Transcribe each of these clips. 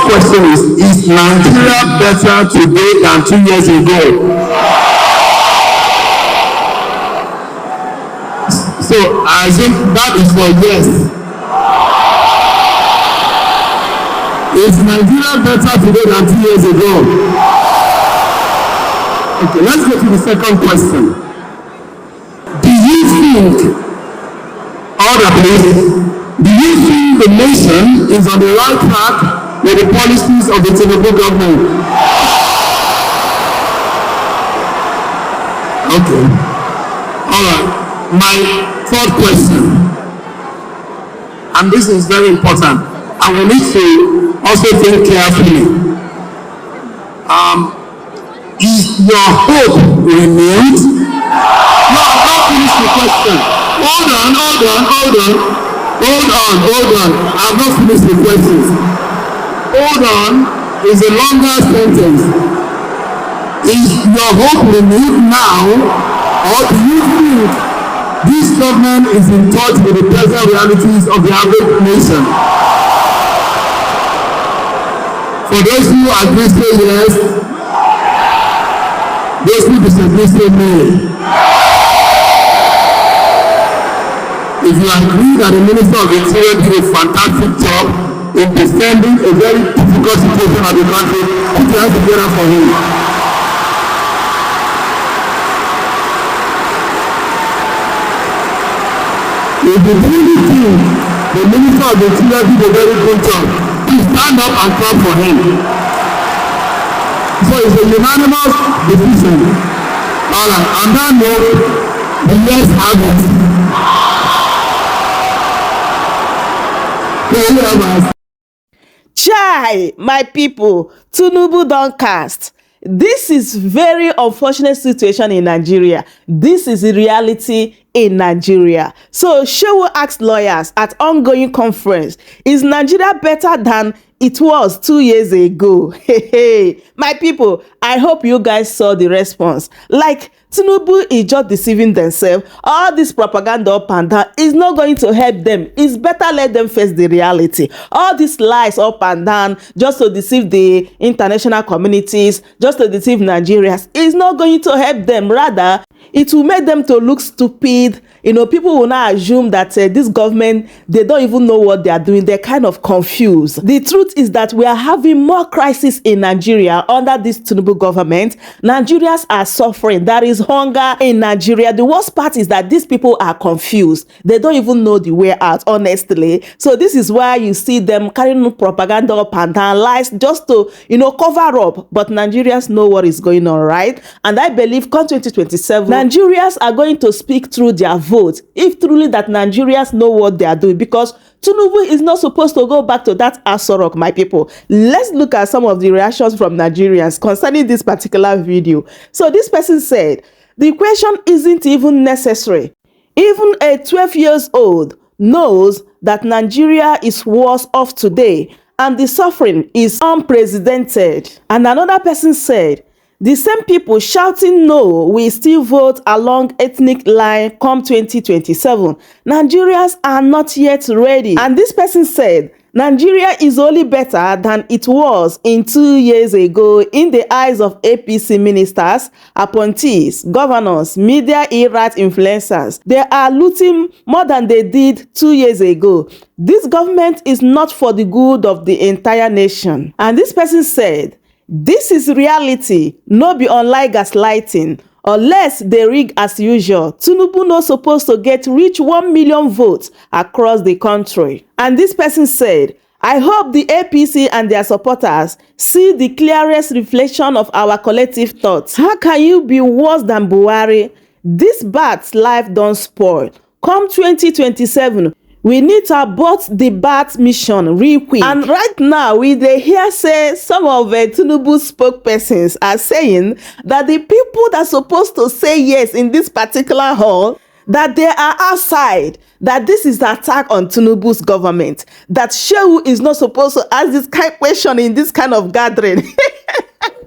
question is Nigeria better today than 2 years ago? So I think that is for yes. Is Nigeria better today than 2 years ago? Okay, let's go to the second question. Do you think, order please, do you think the nation is on the right track with the policies of the Tinubu government? Okay, all right. My third question, and this is very important, and we need to also think carefully. Is your hope renewed? No, I'm not finished the question. Hold on. I'm not finished the questions. Hold on is a longer sentence. Is your hope renewed now, or do you think this government is in touch with the present realities of the average nation? For those who agree, say yes. Those who disagree, say no. If you agree that the Minister of the Interior did a fantastic job in defending a very difficult situation of the country, put your hands together for him. If you really think the Minister of the Interior did a very good job, please stand up and clap for him. So it's a unanimous decision. All right, and that note, the yes have it. Chai, my people, Tinubu don cast. This is very unfortunate situation in Nigeria. This is the reality in Nigeria. So Shehu asked lawyers at ongoing conference, is Nigeria better than it was 2 years ago? Hey, my people, I hope you guys saw the response. Like, Tinubu is just deceiving themselves. All this propaganda up and down is not going to help them. It's better let them face the reality. All these lies up and down just to deceive the international communities, just to deceive Nigerians, is not going to help them. Rather, it will make them to look stupid. You know, people will now assume that this government, they don't even know what they are doing. They're kind of confused. The truth is that we are having more crisis in Nigeria under this Tinubu government. Nigerians are suffering. There is hunger in Nigeria. The worst part is that these people are confused. They don't even know the way out, honestly. So this is why you see them carrying propaganda up and down, lies just to, you know, cover up. But Nigerians know what is going on, right? And I believe come 2027, Nigerians are going to speak through their vote, if truly that Nigerians know what they are doing, because Tinubu is not supposed to go back to that Asorok, my people. Let's look at some of the reactions from Nigerians concerning this particular video. So this person said, the question isn't even necessary. Even a 12 years old knows that Nigeria is worse off today and the suffering is unprecedented. And another person said, the same people shouting no will still vote along ethnic line come 2027. Nigerians are not yet ready. And this person said, Nigeria is only better than it was in 2 years ago in the eyes of APC ministers, appointees, governors, media elite influencers. They are looting more than they did 2 years ago. This government is not for the good of the entire nation. And this person said, this is reality, no be online gaslighting. Unless they rig as usual, Tinubu not supposed to reach 1 million votes across the country. And this person said, I hope the APC and their supporters see the clearest reflection of our collective thoughts. How can you be worse than Buhari? This bat's life don't spoil. Come 2027, we need to abort the bat mission real quick. And right now, we hear say some of Tinubu's spokespersons are saying that the people that are supposed to say yes in this particular hall, that they are outside, that this is the attack on Tinubu's government, that Shehu is not supposed to ask this kind of question in this kind of gathering.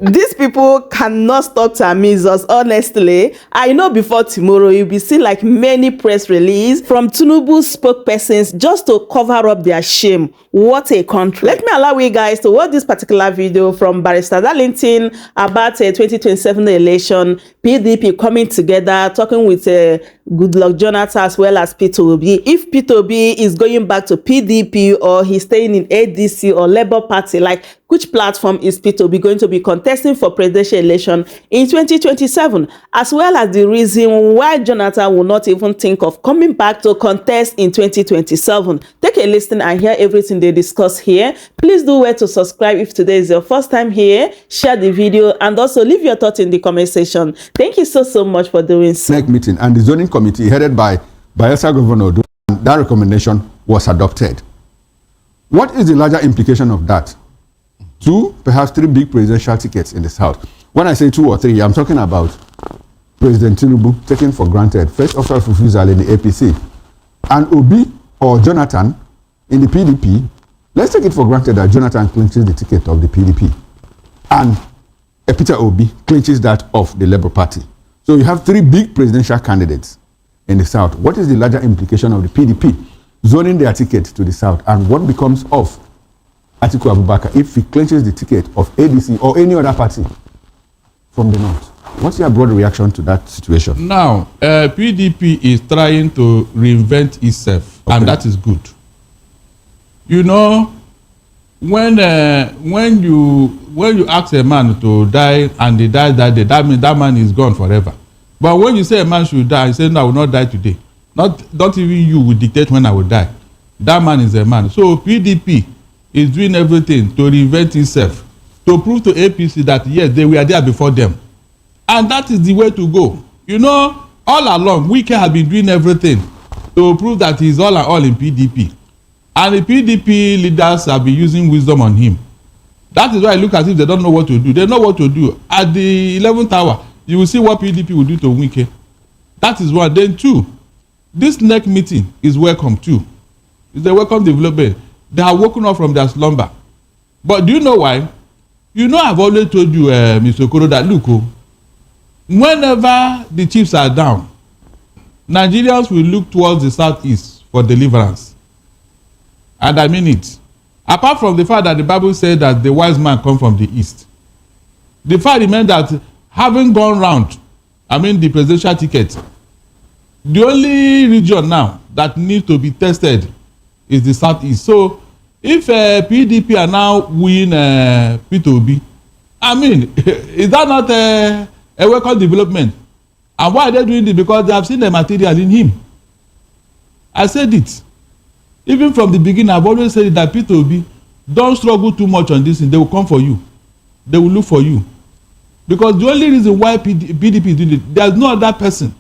These people cannot stop to amuse us, honestly. I know before tomorrow, you'll be seeing like many press release from Tinubu's spokespersons just to cover up their shame. What a country. Let me allow you guys to watch this particular video from Barrister Darlington about a 2027 election, PDP coming together, talking with Goodluck Jonathan as well as Peter Obi. If Peter Obi is going back to PDP or he's staying in ADC or Labour Party, like which platform is Peter Obi going to be contesting for presidential election in 2027, as well as the reason why Jonathan will not even think of coming back to contest in 2027. Take a listen and hear everything they discuss here. Please do well to subscribe if today is your first time here, share the video, and also leave your thoughts in the comment section. Thank you so much for doing so. Next meeting and the zoning committee headed by Bayelsa Governor, that recommendation was adopted. What is the larger implication of that? 2, perhaps 3 big presidential tickets in the South. When I say 2 or 3, I'm talking about President Tinubu taking for granted first offer of refusal in the APC, and Obi or Jonathan in the PDP. Let's take it for granted that Jonathan clinches the ticket of the PDP, and Peter Obi clinches that of the Labour Party. So you have 3 big presidential candidates in the South. What is the larger implication of the PDP zoning their ticket to the South, and what becomes of Atiku Abubakar if he clinches the ticket of ADC or any other party from the North? What's your broad reaction to that situation? Now, PDP is trying to reinvent itself, and that is good. You know, when you ask a man to die and he dies that day, that means that man is gone forever. But when you say a man should die, you say, no, I will not die today. Not even you will dictate when I will die. That man is a man. So PDP is doing everything to reinvent itself, to prove to APC that yes, they were there before them. And that is the way to go. You know, all along, Wike has been doing everything to prove that he's all and all in PDP. And the PDP leaders have been using wisdom on him. That is why I look as if they don't know what to do. They know what to do. At the 11th hour, you will see what PDP will do to Wike. That is one. Then 2, this next meeting is welcome too. It's a welcome development. They are woken up from their slumber. But do you know why? You know, I've always told you, Mr. Okoro, that look, whenever the chiefs are down, Nigerians will look towards the southeast for deliverance. And I mean it. Apart from the fact that the Bible said that the wise man come from the east, the fact remains that having gone round, the presidential ticket, the only region now that needs to be tested is the southeast. So if PDP are now win Peter Obi, is that not a welcome development? And why are they doing this? Because they have seen the material in him. I said it. Even from the beginning, I've always said that Peter Obi, don't struggle too much on this thing. They will come for you. They will look for you. Because the only reason why PDP is doing it, there's no other person.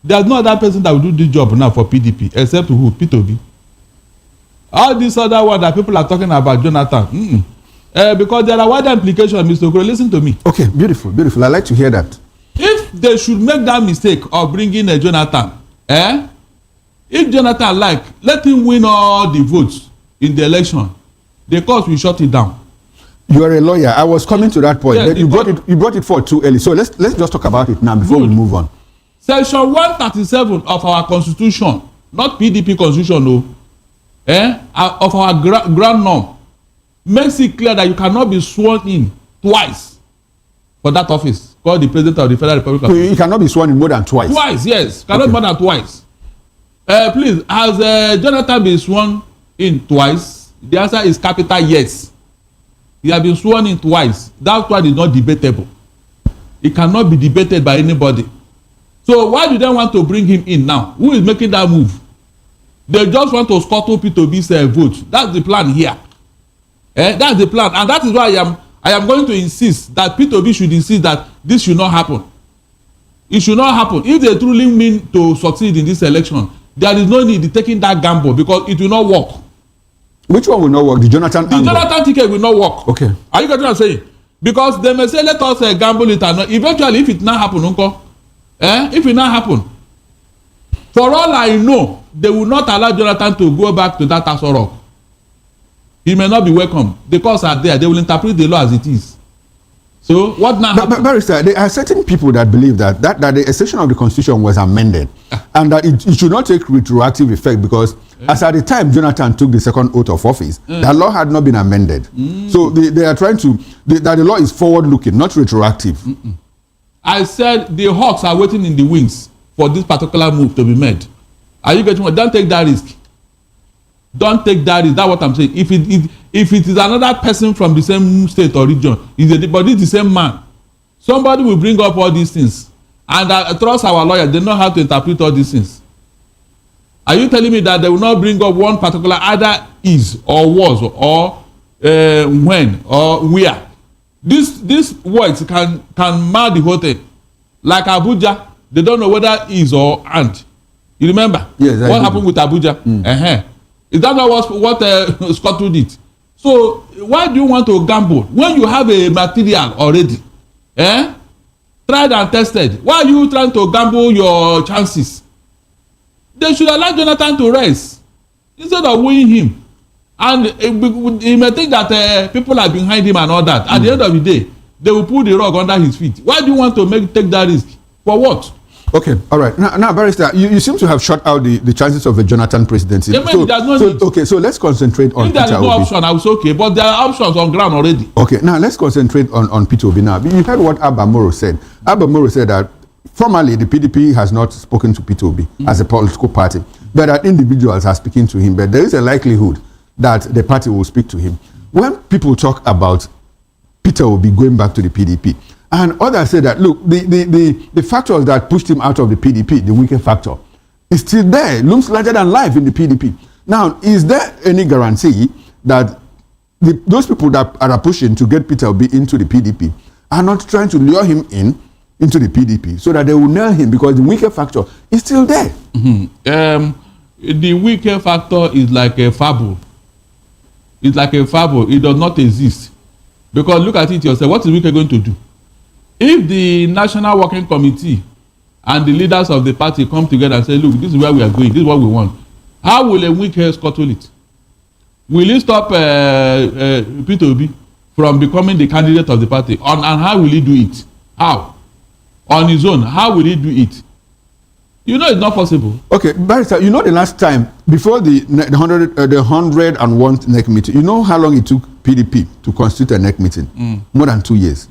There's no other person that will do this job now for PDP except who? Peter Obi. All these other ones that people are talking about, Jonathan, because there are wider implications, Mr. Okoro, listen to me. Okay, beautiful, beautiful. I'd like to hear that. If they should make that mistake of bringing a Jonathan, if Jonathan let him win all the votes in the election, the court will shut it down. You are a lawyer. I was coming to that point. Yes, you brought it forward too early. So let's just talk about it now before we move on. Section 137 of our constitution, not PDP constitution, of our grand norm, makes it clear that you cannot be sworn in twice for that office called the President of the Federal Republic of Nigeria. You cannot be sworn in more than twice. Twice, yes. Cannot be more than twice. Please, has Jonathan been sworn in twice? The answer is capital yes. He has been sworn in twice. That one is not debatable. It cannot be debated by anybody. So why do they want to bring him in now? Who is making that move? They just want to scuttle Peter Obi's vote. That's the plan here. That's the plan. And that is why I am going to insist that Peter Obi should insist that this should not happen. It should not happen. If they truly mean to succeed in this election, there is no need in taking that gamble because it will not work. Which one will not work? The Jonathan angle? The Jonathan ticket will not work. Okay. Are you getting what I'm saying? Because they may say, let us gamble it and not. Eventually, if it not happen, uncle, if it not happen, for all I know, they will not allow Jonathan to go back to that Aso Rock. He may not be welcome. The courts are there. They will interpret the law as it is. So what now? But Barrister, there are certain people that believe that the section of the Constitution was amended and that it should not take retroactive effect because as at the time Jonathan took the second oath of office, that law had not been amended. So they are trying to, that the law is forward-looking, not retroactive. I said the hawks are waiting in the wings for this particular move to be made. Are you getting what? Don't take that risk. Don't take that risk. That's what I'm saying. If it is another person from the same state or region, but it's the same man, somebody will bring up all these things. And I trust our lawyers, they know how to interpret all these things. Are you telling me that they will not bring up one particular either is or was or when or where? This words can mar the whole thing. Like Abuja, they don't know whether is or and. You remember? Yes. What happened with Abuja? Is that not what Scotland did? So why do you want to gamble when you have a material already? Tried and tested. Why are you trying to gamble your chances? They should allow Jonathan to rest instead of weighing him. And he may think that people are behind him and all that. At the end of the day, they will pull the rug under his feet. Why do you want to take that risk? For what? Okay, all right. Now Barrister, you seem to have shut out the chances of a Jonathan presidency. Yeah, maybe there's no need. Okay, so let's concentrate on Peter Obi. If there is no option, I was okay. But there are options on ground already. Okay, now let's concentrate on Peter Obi now. You heard what Abba Moro said. Abba Moro said that formally the PDP has not spoken to Peter Obi as a political party, but that individuals are speaking to him. But there is a likelihood that the party will speak to him. When people talk about Peter Obi going back to the PDP, and others say that, look, the factors that pushed him out of the PDP, the Wike factor, is still there, looms larger than life in the PDP. Now, is there any guarantee that those people that are pushing to get Peter Obi into the PDP are not trying to lure him into the PDP so that they will nail him because the Wike factor is still there? The Wike factor is like a fable. It's like a fable. It does not exist. Because look at it yourself. What is Wike going to do? If the National Working Committee and the leaders of the party come together and say, look, this is where we are going, this is what we want, how will a Wike scuttle it? Will he stop Peter Obi from becoming the candidate of the party? And how will he do it? How? On his own, how will he do it? You know it's not possible. Okay, Barrister, you know the last time, before the 101th NEC meeting, you know how long it took PDP to constitute a NEC meeting? More than 2 years.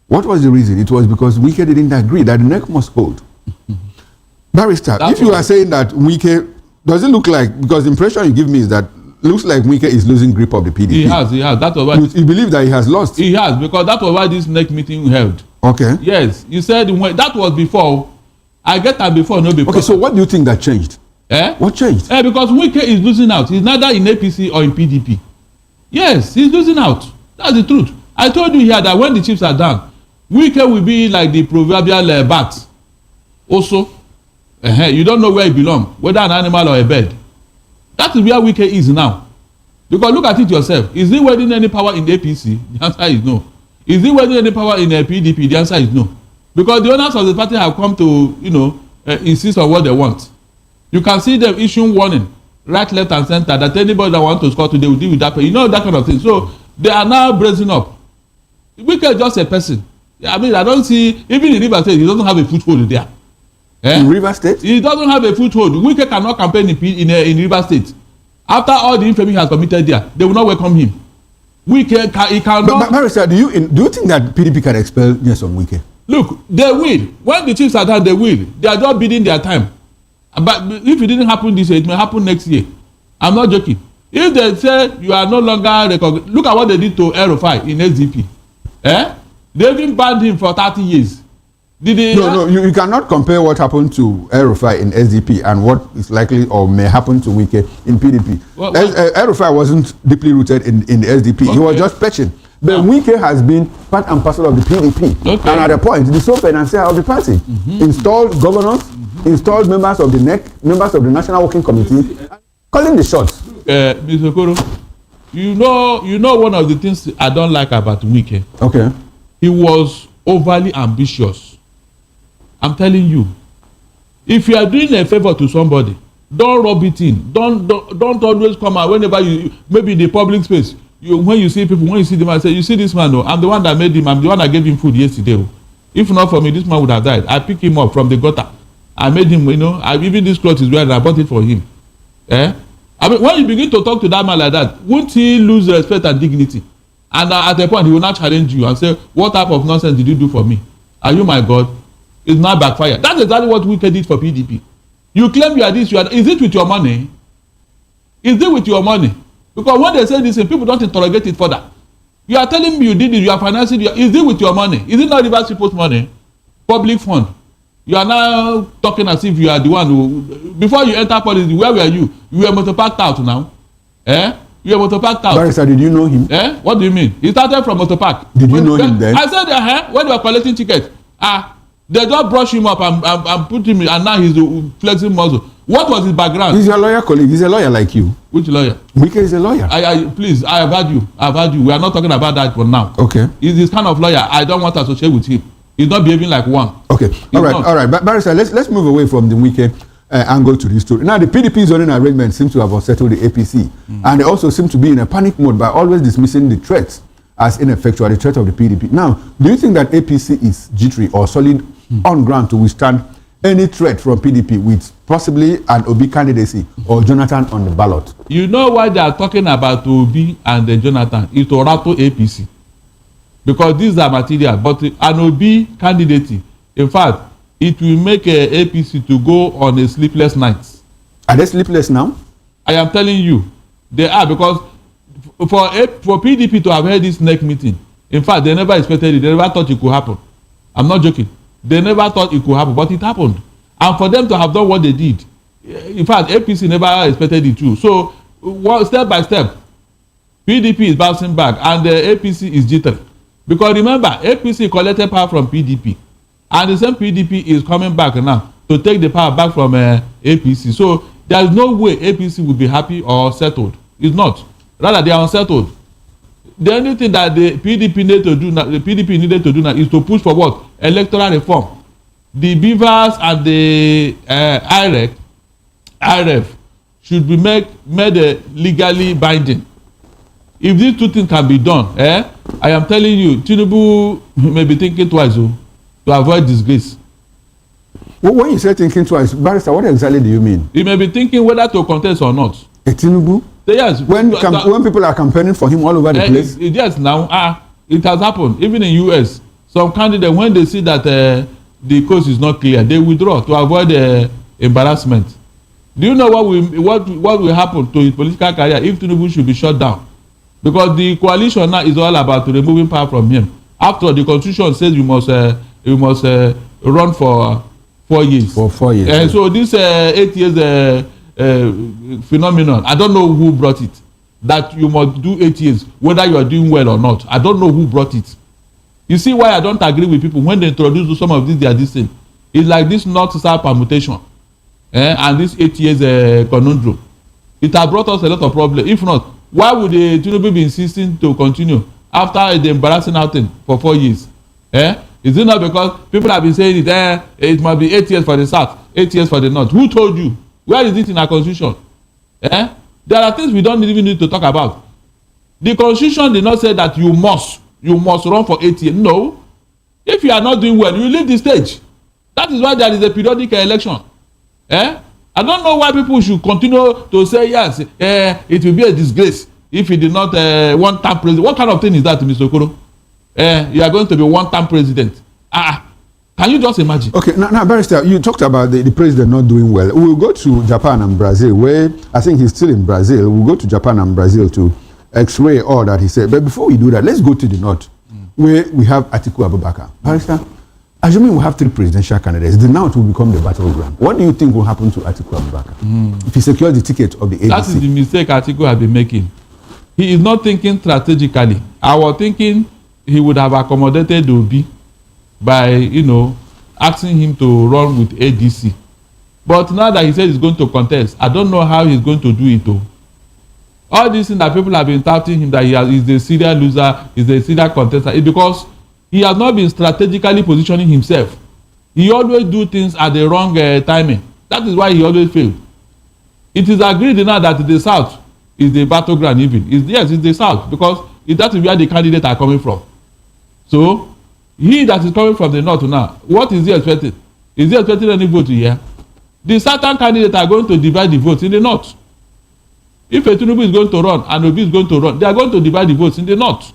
What was the reason? It was because Wike didn't agree that the NEC must hold. Barrister, if you are saying that Wike, does it look like, because the impression you give me is that looks like Wike is losing grip of the PDP. He has. That was why you believe that he has lost? He has, because that was why this NEC meeting held. Okay. Yes, you said that was before. I get that before, no before. Okay, so what do you think that changed? What changed? Because Wike is losing out. He's neither in APC or in PDP. Yes, he's losing out. That's the truth. I told you here that when the chips are down, Wike will be like the proverbial bat. Also, you don't know where he belongs, whether an animal or a bird. That is where Wike is now. Because look at it yourself. Is he wielding any power in the APC? The answer is no. Is he wielding any power in the PDP? The answer is no. Because the owners of the party have come to, insist on what they want. You can see them issuing warning, right, left, and center, that anybody that wants to score today will deal with that. That kind of thing. So they are now brazen up. Wike is just a person. I mean, I don't see, even in River State, he doesn't have a foothold there. In River State? He doesn't have a foothold. Wike cannot campaign in River State. After all the infamy he has committed there, they will not welcome him. Wike, he cannot. But Barrister, do you think that PDP can expel Nyesom Wike? Look, they will. When the chiefs are down, they will. They are just bidding their time. But if it didn't happen this year, it may happen next year. I'm not joking. If they say you are no longer recognized, look at what they did to El-Rufai in SDP. They even banned him for 30 years. No, you cannot compare what happened to El-Rufai in SDP and what is likely or may happen to Wike in PDP. El-Rufai wasn't deeply rooted in the SDP. Okay. He was just patching. But Wike has been part and parcel of the PDP. Okay. And at a point, the sole financier of the party. Installed governors, installed members of the NEC, members of the National Working Committee, calling the shots. Mr. Okoro, you know one of the things I don't like about Wike. Okay. He was overly ambitious. I'm telling you, if you are doing a favor to somebody, don't rub it in. Don't always come out whenever maybe in the public space, when you see people, when you see the man, say, you see this man, no, I'm the one that made him, I'm the one that gave him food yesterday. Oh. If not for me, this man would have died. I picked him up from the gutter. I made him, even this cloth is wearing, I bought it for him. I mean, when you begin to talk to that man like that, won't he lose respect and dignity? And at a point, he will not challenge you and say, what type of nonsense did you do for me? Are you my God? It's not backfire. That's exactly what Wike did for PDP. You claim you are this, is it with your money? Is it with your money? Because when they say this, people don't interrogate it further. You are telling me you did it, you are financing it. Is it with your money? Is it not Rivers people's money? Public fund. You are now talking as if you are the one who, before you enter politics, where were you? You were motor-parked out now. You were motor-parked out. Barrister, did you know him? What do you mean? He started from motor-park. Did you know him then? I said, when they were collecting tickets, they just brush him up and put him in, and now he's flexing muscle. What was his background? He's your lawyer colleague. He's a lawyer like you. Which lawyer? Wike is a lawyer. Please, I have heard you. I've heard you. We are not talking about that for now. Okay. He's this kind of lawyer. I don't want to associate with him. He's not behaving like one. Okay. All right. Barrister, let's move away from the Wike angle to this story. Now, the PDP zoning arrangement seems to have unsettled the APC. And they also seem to be in a panic mode by always dismissing the threats as ineffectual, the threat of the PDP. Now, do you think that APC is jittery or solid on ground to withstand any threat from PDP with possibly an Obi candidacy or Jonathan on the ballot? You know why they are talking about Obi and Jonathan? It's to rattle APC. Because these are material. But an Obi candidate, in fact, it will make APC to go on a sleepless night. Are they sleepless now? I am telling you. They are, because for PDP to have held this next meeting, in fact, they never expected it. They never thought it could happen. I'm not joking. They never thought it could happen, but it happened. And for them to have done what they did, in fact, APC never expected it too. So, step by step, PDP is bouncing back and the APC is jittery. Because remember, APC collected power from PDP, and the same PDP is coming back now to take the power back from APC. So, there is no way APC will be happy or settled. It's not. Rather, they are unsettled. The only thing that the PDP needed to do now is to push for what? Electoral reform. The Beavers and the IRF should be made legally binding. If these two things can be done, I am telling you, Tinubu may be thinking twice to avoid disgrace. Well, when you say thinking twice, Barrister, what exactly do you mean? He may be thinking whether to contest or not. Tinubu? Yes. When people are campaigning for him all over the place? Yes, now, it has happened. Even in US, some candidates, when they see that the coast is not clear, they withdraw to avoid embarrassment. Do you know what will happen to his political career if Tinubu should be shut down? Because the coalition now is all about removing power from him. After all, the constitution says you must run for 4 years. For 4 years. And so this 8 years phenomenon, I don't know who brought it, that you must do 8 years whether you are doing well or not. I don't know who brought it. You see why I don't agree with people when they introduce some of this thing. It's like this north-south permutation and this 8 years conundrum. It has brought us a lot of problems. If not, why would the Tinubu be insisting to continue after the embarrassing outing for 4 years? Is it not because people have been saying it must be 8 years for the south, 8 years for the north? Who told you? Where is it in our constitution? There are things we don't even need to talk about. The constitution did not say that you must run for 8 years. No. If you are not doing well, you leave the stage. That is why there is a periodic election. I don't know why people should continue to say yes, it will be a disgrace if he did not one-term president. What kind of thing is that, Mr. Okoro? You are going to be one-term president. Can you just imagine? Okay, now Barrister, you talked about the president not doing well. We'll go to Japan and Brazil, where I think he's still in Brazil. We'll go to Japan and Brazil to x-ray all that he said. But before we do that, let's go to the north, where we have Atiku Abubakar. Barrister, assuming we have 3 presidential candidates, the north will become the battleground. What do you think will happen to Atiku Abubakar if he secures the ticket of the ADC? That is the mistake Atiku has been making. He is not thinking strategically. I was thinking he would have accommodated Obi by, asking him to run with ADC. But now that he said he's going to contest, I don't know how he's going to do it though. All these things that people have been touting him that he is the serial loser, is the serial contestant, is because he has not been strategically positioning himself. He always do things at the wrong timing. That is why he always failed. It is agreed now that the South is the battleground even. Yes, it's the south, because that is where the candidates are coming from. So he that is coming from the north now, what is he expecting? Is he expecting any vote here? The certain candidates are going to divide the votes in the north. If Tinubu is going to run and Obi is going to run, they are going to divide the votes in the north.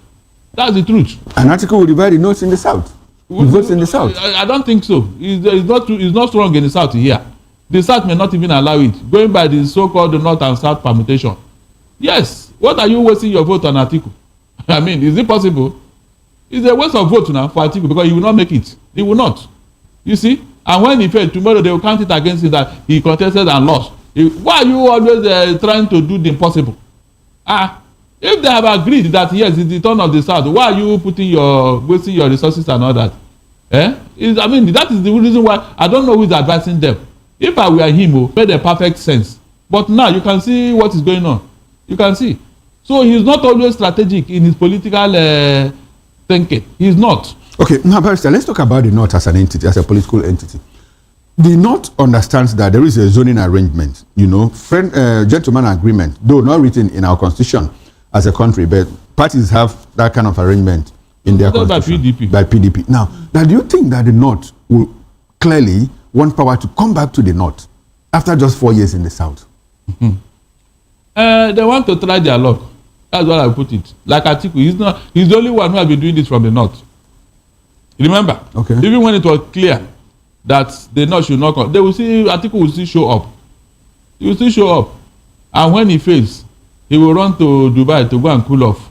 That's the truth. And Atiku will divide the votes in the south. The votes in the south. I don't think so. It's not strong in the south here. The south may not even allow it, going by the so-called north and south permutation. Yes. What are you wasting your vote on Atiku? I mean, is it possible? It's a waste of vote now for Atiku, because he will not make it. He will not. You see? And when he failed, tomorrow they will count it against him that he contested and lost. Why are you always trying to do the impossible? If they have agreed that yes, it's the turn of the south, why are you wasting your resources and all that? I mean, that is the reason why I don't know who is advising them. If I were him, it made a perfect sense. But now you can see what is going on. You can see. So he's not always strategic in his political thinking. He's not. Okay, now, Barrister, let's talk about the North as an entity, as a political entity. The North understands that there is a zoning arrangement, gentleman agreement, though not written in our constitution as a country, but parties have that kind of arrangement in their constitution. By PDP. Now, do you think that the North will clearly want power to come back to the North after just 4 years in the South? Mm-hmm. They want to try their luck. That's what I put it. Like Atiku, he's the only one who has been doing this from the North. Remember? Okay. Even when it was clear that the North should not come, they will see Atiku will still show up. He will still show up. And when he fails, he will run to Dubai to go and cool off.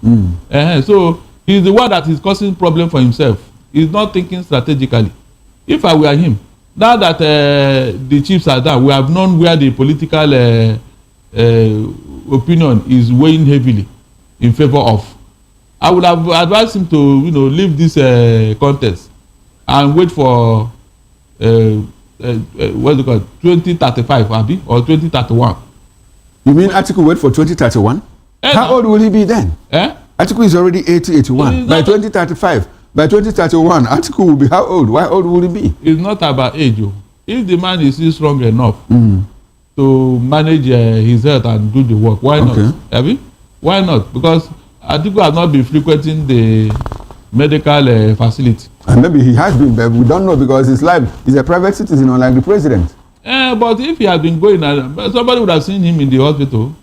So he's the one that is causing problem for himself. He's not thinking strategically. If I were him, now that the chiefs are down, we have known where the political opinion is weighing heavily in favor of. I would have advised him to, leave this contest and wait for what's it called, 2035, Abi, or 2031. You mean Atiku wait for 2031? How old will he be then? Atiku is already 81. By 2035, by 2031, Atiku will be how old? Why old will he be? It's not about age. If the man is still strong enough to manage his health and do the work, why not? Abi? Why not? Because Atiku has not been frequenting the medical facility. And maybe he has been, but we don't know because his life is a private citizen, unlike the president. But if he had been going, somebody would have seen him in the hospital.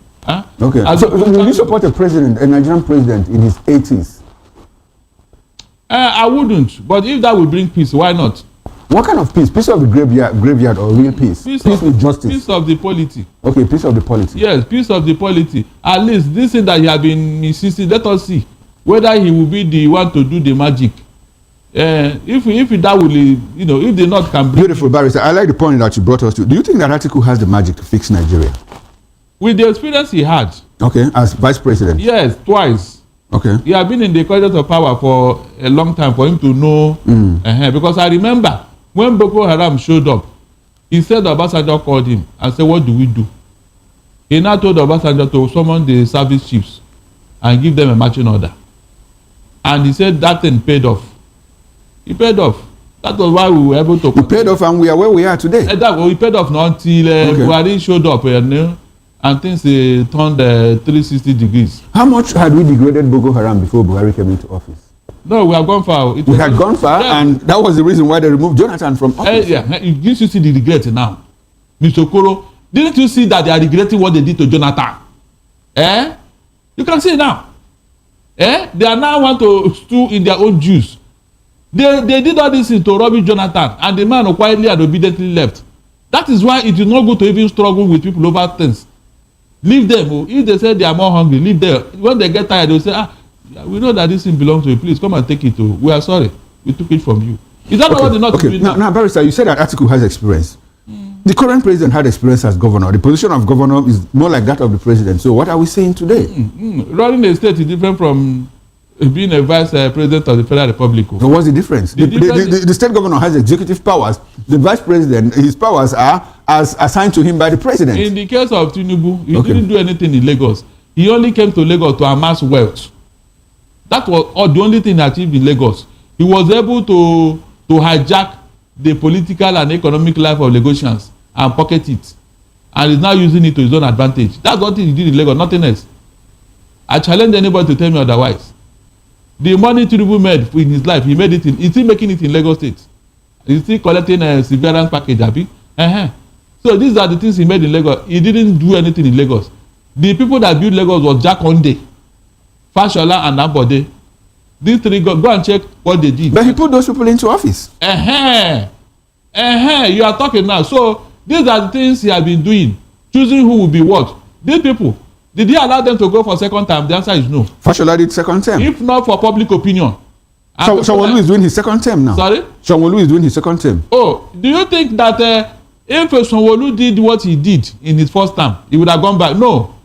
Okay. So will you support a president, a Nigerian president in his 80s? I wouldn't. But if that would bring peace, why not? What kind of peace? Peace of the graveyard or real peace? Peace with justice. Peace of the polity. Okay, peace of the polity. Yes, peace of the polity. At least this thing that he has been insisting, let us see whether he will be the one to do the magic. If that will, if the North can bring... Beautiful, Barrister. I like the point that you brought us to. Do you think that Atiku has the magic to fix Nigeria? With the experience he had. Okay, as vice president. Yes, twice. Okay. He has been in the corridors of power for a long time for him to know. Because I remember when Boko Haram showed up, he said Obasanjo called him and said, what do we do? He now told Obasanjo to summon the service chiefs and give them a marching order. And he said that thing paid off. He paid off. That was why we were able to... He paid off and we are where we are today. He paid off now until Buhari showed up and things turned 360 degrees. How much had we degraded Boko Haram before Buhari came into office? No, we have gone far. We had gone far, and that was the reason why they removed Jonathan from office. Didn't you see the regret now? Mr. Okoro, didn't you see that they are regretting what they did to Jonathan? You can see now. They are now want to stew in their own juice. They did all this to Robbie Jonathan, and the man quietly and obediently left. That is why it is not good to even struggle with people over things. Leave them. If they say they are more hungry, leave them. When they get tired, they will say, we know that this thing belongs to you. Please come and take it. We are sorry. We took it from you. Is that not what the North is doing now? Now, Barrister, you said that Atiku has experience. The current president had experience as governor. The position of governor is more like that of the president. So what are we saying today? Running a state is different from being a vice president of the Federal Republic. So what's the difference? The state governor has executive powers. The vice president, his powers are as assigned to him by the president. In the case of Tinubu, he didn't do anything in Lagos. He only came to Lagos to amass wealth. That was the only thing he achieved in Lagos. He was able to hijack the political and economic life of Lagosians and pocket it. And is now using it to his own advantage. That's what he did in Lagos, nothing else. I challenge anybody to tell me otherwise. The money Tinubu made in his life, he's still making it in Lagos State. He's still collecting a severance package, abi. So these are the things he made in Lagos. He didn't do anything in Lagos. The people that built Lagos was Jack Onde, Fashola, and Ambode. These three go and check what they did. But he put those people into office. You are talking now. So these are the things he has been doing, choosing who will be what. These people, did he allow them to go for second term? The answer is no. Fashola did second term. If not for public opinion. So Sanwo-Olu is doing his second term now. Sorry? Sanwo-Olu is doing his second term. Oh, do you think that if Sanwo-Olu did what he did in his first term, he would have gone back? No.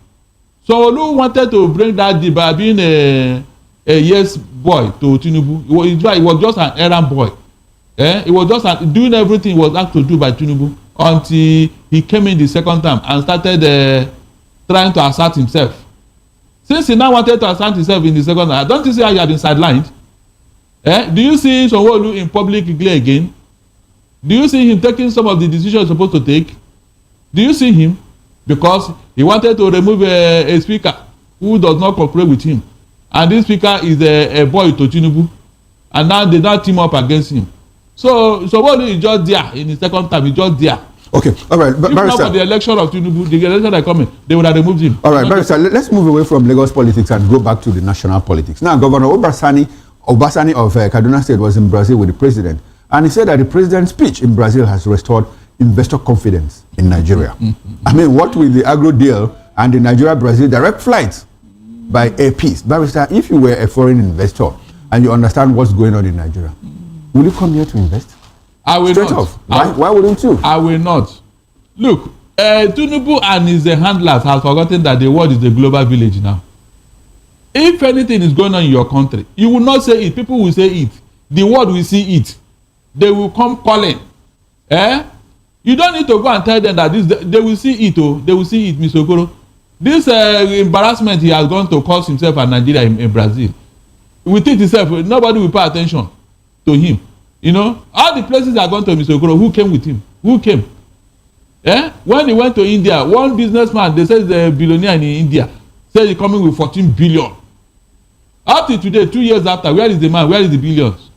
Sanwo-Olu wanted to bring that deal by being a yes boy to Tinubu. He was just an errand boy. He was just doing everything he was asked to do by Tinubu until he came in the second term and started trying to assert himself. Since he now wanted to assert himself in the second term, don't you see how he had been sidelined? Do you see Sanwo-Olu in public glare again? Do you see him taking some of the decisions he's supposed to take? Do you see him? Because he wanted to remove a speaker who does not cooperate with him. And this speaker is a boy to Tinubu. And now they now team up against him. So Sanwo-Olu is just there in his second term. He's just there. Okay, all right. If not for the election of Tinubu, the election that coming, they would have removed him. All right, Barrister, let's move away from Lagos politics and go back to the national politics. Now, Governor Obasani of Kaduna State was in Brazil with the president. And he said that the president's speech in Brazil has restored investor confidence in Nigeria. I mean, what with the agro deal and the Nigeria-Brazil direct flights by air peace? Barrister, if you were a foreign investor and you understand what's going on in Nigeria, will you come here to invest? I will Straight not. off. Why wouldn't you? I will not. Look, Tinubu and his handlers have forgotten that the world is a global village now. If anything is going on in your country, you will not say it. People will say it. The world will see it. They will come calling. You don't need to go and tell them that they will see it. They will see it, Mr. Okoro. This embarrassment he has gone to cause himself and Nigeria in Brazil. With it himself, nobody will pay attention to him. You know, all the places are gone to Mr. Okoro. Who came with him? Who came? When he went to India, one businessman, they said the billionaire in India, said he's coming with 14 billion. Up to today, 2 years after, where is the man? Where is the billions?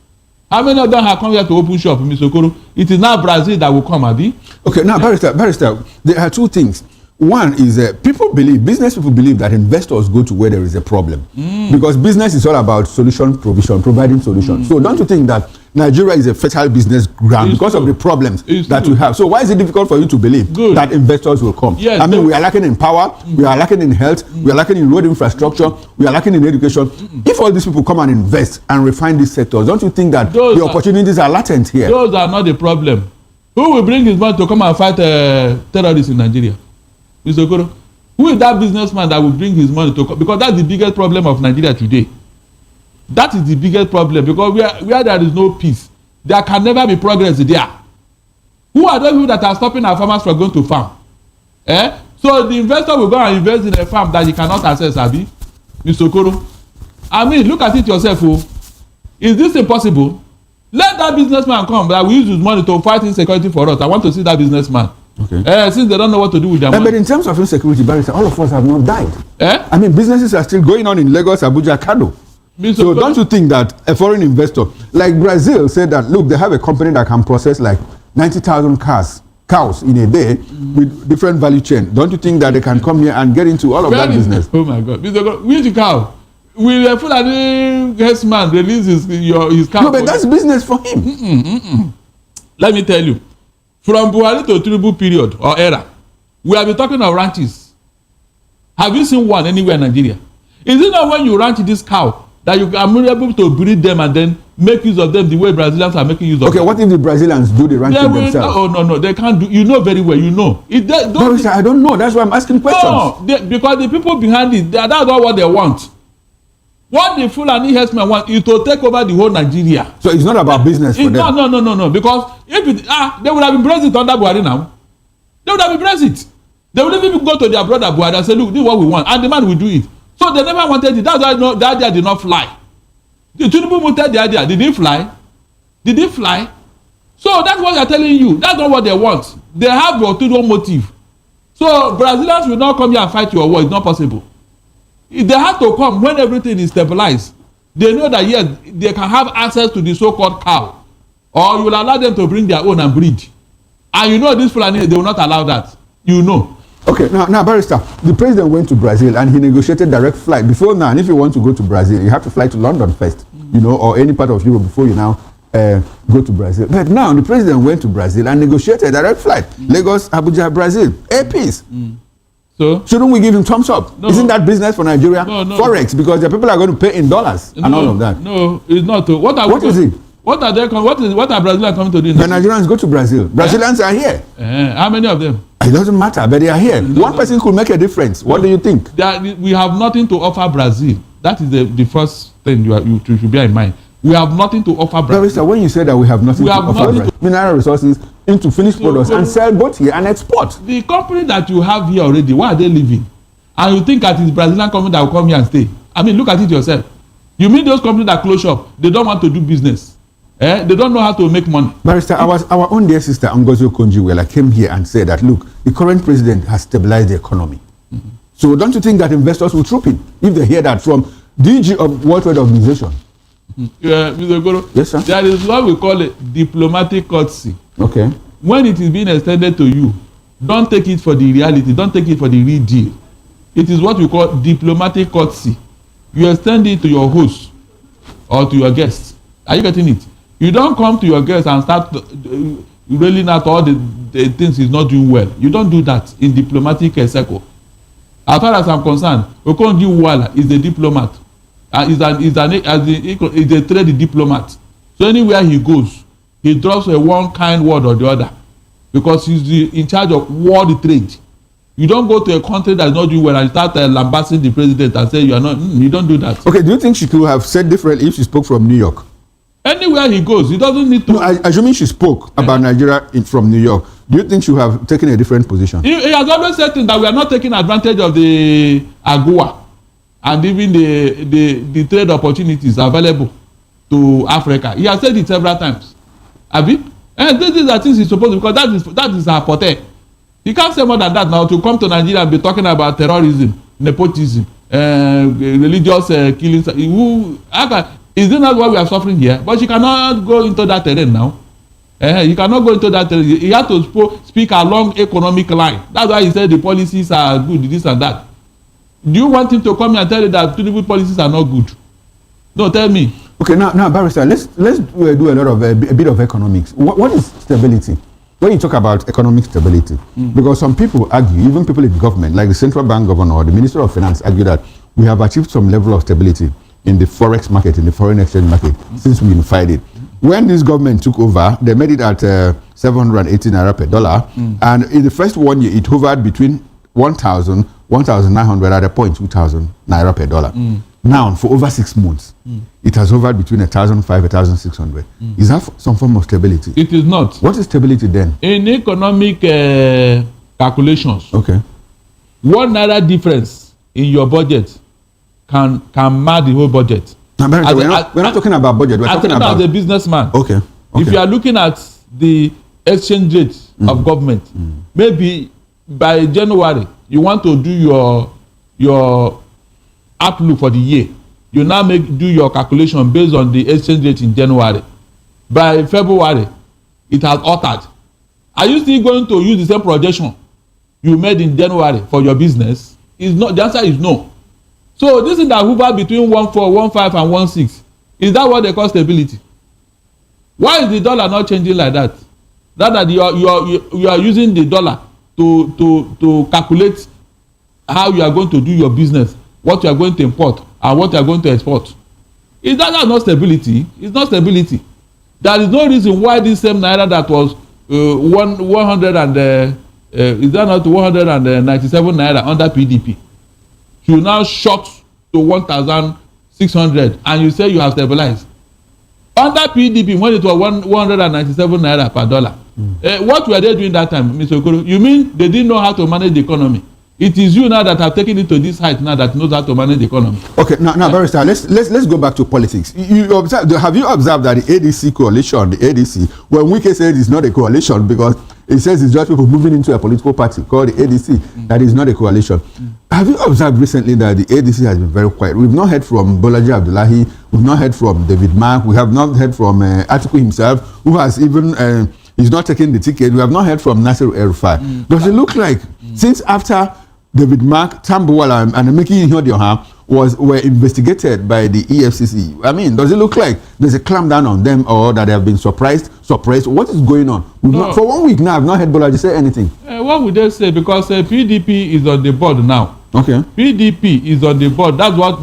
How many of them have come here to open shop, Mr. Okoro? It is now Brazil that will come, Abi. Okay, now, Barrister, there are two things. One is business people believe that investors go to where there is a problem. Because business is all about solution provision, providing solutions. So don't you think that Nigeria is a fertile business ground because of the problems that we have? So why is it difficult for you to believe that investors will come? Yes, I mean, we are lacking in power, we are lacking in health, we are lacking in road infrastructure, we are lacking in education. If all these people come and invest and refine these sectors, don't you think that the opportunities are latent here? Those are not the problem. Who will bring his money to come and fight terrorists in Nigeria? Mr. Okoro, who is that businessman that will bring his money to come? Because that's the biggest problem of Nigeria today. That is the biggest problem, because where there is no peace, there can never be progress there. Who are those people that are stopping our farmers from going to farm? So the investor will go and invest in a farm that he cannot access, Abi, Mr. Okoro. I mean, look at it yourself. Is this impossible? Let that businessman come that will use his money to fight insecurity for us. I want to see that businessman. Okay. Since they don't know what to do with their money. But in terms of insecurity, Barrister, all of us have not died. I mean, businesses are still going on in Lagos, Abuja, Kano. So don't you think that a foreign investor, like Brazil, said that, look, they have a company that can process like 90,000 cows in a day with different value chain. Don't you think that they can come here and get into all of that business? Oh my God. Which cow? Will a Fulani herdsman release his cow? No, but that's business for him. Let me tell you. From Buhari to Tinubu period or era, we have been talking of ranches. Have you seen one anywhere in Nigeria? Is it not when you ranch this cow that you are able to breed them and then make use of them the way Brazilians are making use of them? Okay, what if the Brazilians do the ranching themselves? Oh, no, they can't do. You know very well, you know. I don't know. That's why I'm asking questions. No, because the people behind it, that's not what they want. What the Fulani herdsmen want is to take over the whole Nigeria. So it's not about business for them. No. Because if they would have been Brexit under Buhari now. They would have been Brexit. They would even go to their brother Buhari and say, look, this is what we want. And the man will do it. So they never wanted it. That's why the idea did not fly. The Tinubu wanted the idea. Did it fly? Did it fly? So that's what they're telling you. That's not what they want. They have your ulterior motive. So Brazilians will not come here and fight your war. It's not possible. They have to come when everything is stabilized. They know that yes, they can have access to the so-called cow, or you will allow them to bring their own and breed. And you know this Fulani, they will not allow that. You know. Okay, now Barrister, the president went to Brazil and he negotiated direct flight. Before now, and if you want to go to Brazil, you have to fly to London first, you know, or any part of Europe before you now go to Brazil. But now the president went to Brazil and negotiated direct flight. Lagos, Abuja, Brazil. A piece. So shouldn't we give him thumbs up? No. Isn't that business for Nigeria? No. Forex, because the people are going to pay in dollars and all of that. No, it's not. What is it? What are they? What are Brazilians coming to do? The Nigerians go to Brazil. Brazilians are here. How many of them? It doesn't matter, but they are here. One person could make a difference. What do you think? We have nothing to offer Brazil. That is the first thing you should bear in mind. We have nothing to offer Brazil. Barrister, when you say that we have nothing to offer Brazil, mineral resources into finished products and sell both here and export. The company that you have here already, why are they leaving? And you think that it's Brazilian company that will come here and stay? I mean, look at it yourself. You mean those companies that close shop, they don't want to do business? They don't know how to make money. Barrister, our own dear sister Ngozi Okonjo-Iweala came here and said that, look, the current president has stabilized the economy. So don't you think that investors will troop in if they hear that from DG of World Trade Organization? Mr. Goro, yes, sir. There is what we call a diplomatic courtesy. Okay. When it is being extended to you, don't take it for the reality, don't take it for the real deal. It is what we call diplomatic courtesy. You extend it to your host or to your guests. Are you getting it? You don't come to your guests and start railing out all the things he's not doing well. You don't do that in diplomatic circle. As far as I'm concerned, Okonjo-Iweala is a diplomat. Is a trade diplomat. So anywhere he goes, he drops a one kind word or the other, because he's in charge of world trade. You don't go to a country that's not doing well and start lambasting the president and say you are not. You don't do that. Okay, do you think she could have said differently if she spoke from New York? Anywhere he goes, he doesn't need to. No, assuming she spoke about Nigeria from New York, do you think she would have taken a different position? He has always said that we are not taking advantage of the AGOA and even the trade opportunities available to Africa. He has said it several times. Abi? And this is the things he's supposed to, because that is her forte. He can't say more than that now to come to Nigeria and be talking about terrorism, nepotism, religious killings. Is it not what we are suffering here? But she cannot go into that terrain now. You cannot go into that terrain. He had to speak along economic line. That's why he said the policies are good, this and that. Do you want him to come here and tell you that Tinubu policies are not good? No, tell me. Okay, now Barrister, let's do a bit of economics. What is stability? When you talk about economic stability, because some people argue, even people in government, like the central bank governor or the minister of finance, argue that we have achieved some level of stability in the forex market, in the foreign exchange market, since we unified it. When this government took over, they made it at 780 naira per dollar, and in the first 1 year, it hovered between 1,000, 1,900 at a point, 2,000 naira per dollar. Now, for over 6 months, it has hovered between 1,500, 1,600. Is that some form of stability? It is not. What is stability then? In economic calculations, okay, 1 naira difference in your budget can mar the whole budget. Now, we're not talking about budget. We're talking about as a businurbusinessman. Okay. If you are looking at the exchange rate of government, maybe by January you want to do your outlook for the year. You now do your calculation based on the exchange rate in January. By February, it has altered. Are you still going to use the same projection you made in January for your business? The answer is no. So this is that hover between 1.4, 1.5 and 1.6. Is that what they call stability? Why is the dollar not changing like that? That you are using the dollar to calculate how you are going to do your business, what you are going to import and what you are going to export. Is that not stability? It's not stability. There is no reason why this same naira that was 100 and is that not 197 naira under PDP should now shot to 1,600 and you say you have stabilized. Under PDP, when it was 197 naira per dollar, what were they doing that time, Mr. Okoro? You mean they didn't know how to manage the economy? It is you now that have taken it to this height now that knows how to manage the economy. Okay, now, Barrister, let's go back to politics. Have you observed that the ADC coalition, the ADC, when Wike said it's not a coalition because it says it's just people moving into a political party called the ADC, that is not a coalition. Have you observed recently that the ADC has been very quiet? We've not heard from Bolaji Abdullahi, we've not heard from David Mark, we have not heard from Atiku himself, who has even, he's not taking the ticket. We have not heard from Nasir El-Rufai. Does it look like, since after David Mark, Tambuwala, and Emeki Ihedioha were investigated by the EFCC. I mean, does it look like there's a clampdown on them or that they have been suppressed? What is going on? No. For 1 week now, I've not heard Bolaji say anything. What would they say? Because PDP is on the board now. Okay. PDP is on the board. That's what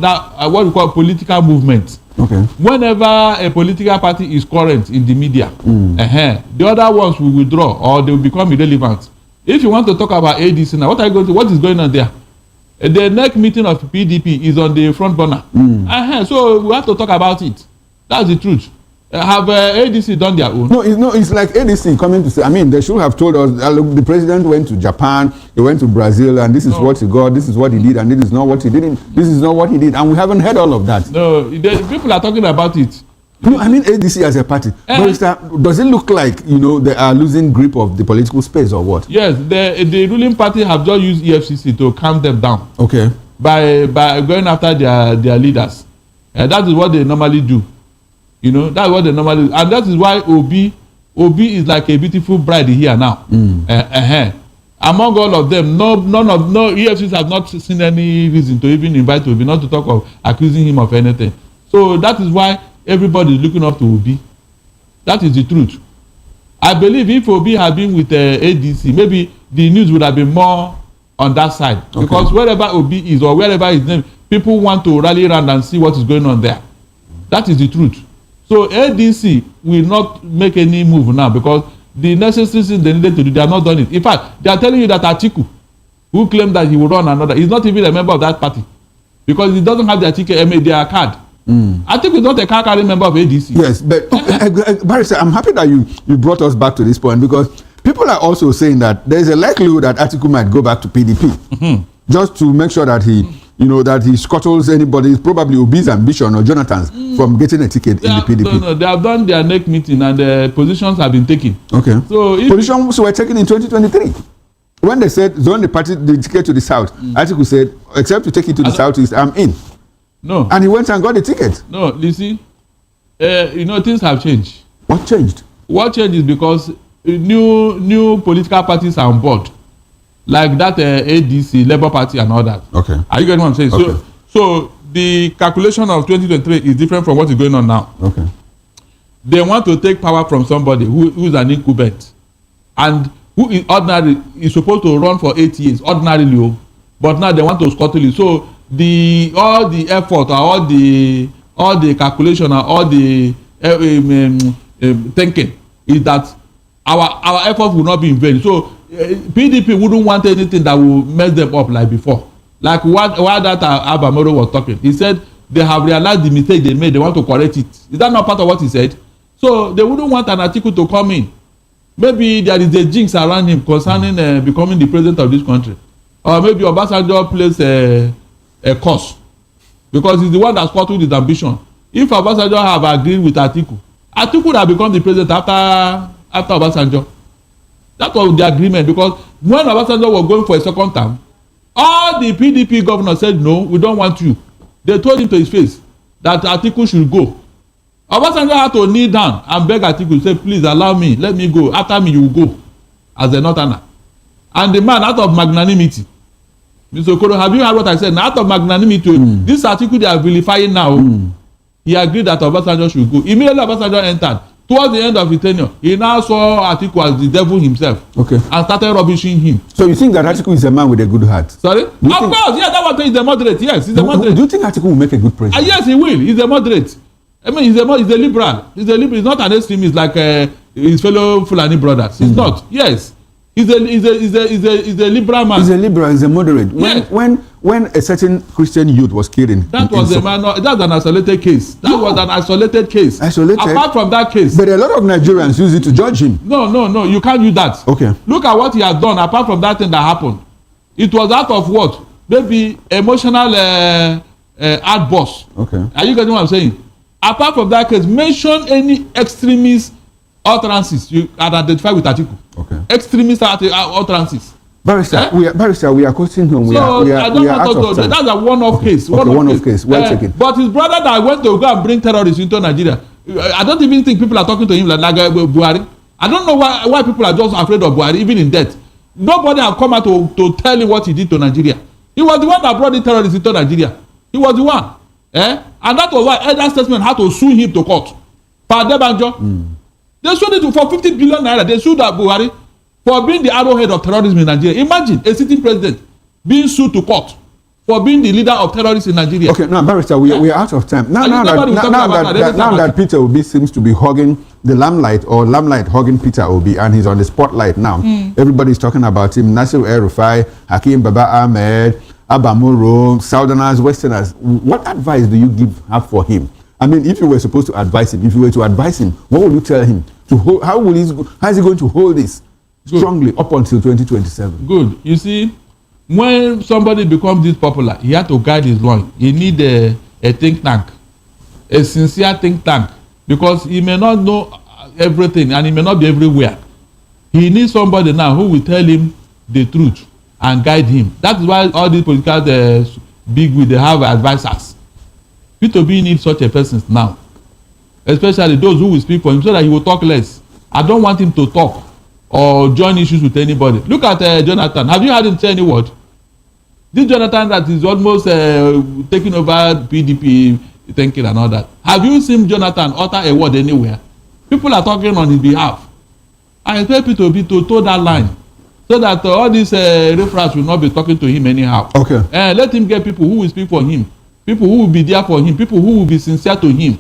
we call political movement. Okay. Whenever a political party is current in the media, the other ones will withdraw or they will become irrelevant. If you want to talk about ADC now, what is going on there? The next meeting of PDP is on the front burner. So we have to talk about it. That's the truth. Have ADC done their own? No, it's like ADC coming to say, I mean, they should have told us, look, the president went to Japan, he went to Brazil, and this is what he got, this is what he did, and this is not what he did, this is not what he did, and we haven't heard all of that. No, people are talking about it. No, I mean ADC as a party. Does it look like, they are losing grip of the political space or what? Yes, the ruling party have just used EFCC to calm them down. Okay. By going after their leaders. That is what they normally do. That's what they normally do. And that is why Obi is like a beautiful bride here now. Among all of them, no EFCC have not seen any reason to even invite Obi, not to talk of accusing him of anything. So that is why everybody is looking up to Obi. That is the truth. I believe if Obi had been with ADC, maybe the news would have been more on that side. Okay. Because wherever Obi is or wherever his name, people want to rally around and see what is going on there. That is the truth. So ADC will not make any move now because the necessary things they needed to do, they have not done it. In fact, they are telling you that Atiku, who claimed that he would run another, is not even a member of that party because he doesn't have their ticket, their card. Atiku is not a card-carrying member of ADC. Yes, but Barrister, I'm happy that you brought us back to this point because people are also saying that there is a likelihood that Atiku might go back to PDP just to make sure that he scuttles anybody, probably Obi's ambition or Jonathan's from getting a ticket in the PDP. No, they have done their next meeting and the positions have been taken. Okay. So positions were taken in 2023. When they said zone the ticket to the south, Atiku said, except to take it to the southeast, I'm in. No. And he went and got the ticket. No, you see, things have changed. What changed? What changed is because new political parties are on board, like that ADC, Labour Party, and all that. Okay. Are you getting what I'm saying? Okay. So the calculation of 2023 is different from what is going on now. Okay. They want to take power from somebody who is an incumbent, and who is supposed to run for 8 years ordinarily, but now they want to scuttle it. So all the effort or all the calculation or all the thinking is that our effort will not be in vain. So PDP wouldn't want anything that will mess them up like before. Like while that Abamoro was talking, he said they have realized the mistake they made, they want to correct it. Is that not part of what he said? So they wouldn't want an Atiku to come in. Maybe there is a jinx around him concerning becoming the president of this country, or maybe Obasanjo plays a course because he's the one that scuttled his ambition. If Obasanjo have agreed with Atiku would have become the president after Obasanjo. That was the agreement, because when Obasanjo was going for a second term, all the PDP governors said, no, we don't want you. They told him to his face that Atiku should go. Obasanjo had to kneel down and beg Atiku, say, please allow me, let me go. After me, you will go as a northerner. And the man, out of magnanimity, Mr. Okoro, have you heard what I said? Now, out of magnanimity, this Atiku they are vilifying now, he agreed that Obasanjo should go. Immediately Obasanjo entered. Towards the end of his tenure, he now saw Atiku as the devil himself. Okay. And started rubbishing him. So you think that Atiku is a man with a good heart? Sorry? Of course, yeah, that one is a moderate. Yes, he's a moderate. Do you think Atiku will make a good president? Yes, he will. He's a moderate. I mean, he's a liberal. He's a liberal. He's not an extremist like his fellow Fulani brothers. He's not. Yes. He's a liberal man. He's a liberal. He's a moderate. When a certain Christian youth was killed that's an isolated case. That was an isolated case. Isolated. Apart from that case. But a lot of Nigerians use it to judge him. No. You can't use that. Okay. Look at what he has done. Apart from that thing that happened, It was out of what? Maybe emotional outburst. Okay. Are you getting what I'm saying? Apart from that case, mention any extremist utterances you can identify with Atiku. Okay. Extremist utterances. Barrister, we are quoting him. We So are I don't out of want to. time. That's a one-off case. One-off case. Well taken. But his brother that went to go and bring terrorists into Nigeria, I don't even think people are talking to him like Buhari. I don't know why people are just afraid of Buhari, even in death. Nobody has come out to tell him what he did to Nigeria. He was the one that brought the terrorists into Nigeria. He was the one. And that was why Elder Statesman had to sue him to court. They sued it for 50 billion naira. They sued Buhari for being the arrowhead of terrorism in Nigeria. Imagine a sitting president being sued to court for being the leader of terrorists in Nigeria. Okay, now, Barrister, we are out of time. Now that Peter Obi seems to be hugging the limelight, or limelight hugging Peter Obi, and he's on the spotlight now. Everybody's talking about him. Nasir El-Rufai, Hakeem Baba Ahmed, Abamuro, Southerners, Westerners. What advice do you have for him? I mean, if you were supposed to advise him, what would you tell him? How is he going to hold this strongly up until 2027? Good. You see, when somebody becomes this popular, he had to guide his loin. He need a think tank, a sincere think tank, because he may not know everything and he may not be everywhere. He needs somebody now who will tell him the truth and guide him. That is why all these political bigwigs, they have advisors. Peter Obi needs such a person now, especially those who will speak for him, so that he will talk less. I don't want him to talk or join issues with anybody. Look at Jonathan. Have you heard him say any word? This Jonathan that is almost taking over PDP thinking and all that. Have you seen Jonathan utter a word anywhere? People are talking on his behalf. I expect Peter Obi to toe that line, so that all these referrals will not be talking to him anyhow. Okay. Let him get people who will speak for him, people who will be there for him, people who will be sincere to him.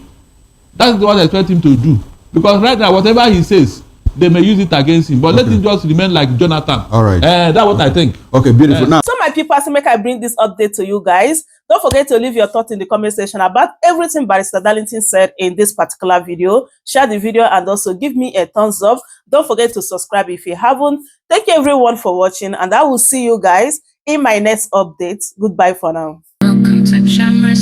That's what I expect him to do. Because right now, whatever he says, they may use it against him. But let him just remain like Jonathan. All right. That's what I think. Okay, beautiful. Now, So my people, as I make I bring this update to you guys, don't forget to leave your thoughts in the comment section about everything Barrister Darlington said in this particular video. Share the video and also give me a thumbs up. Don't forget to subscribe if you haven't. Thank you everyone for watching, and I will see you guys in my next update. Goodbye for now. Welcome to Shamra.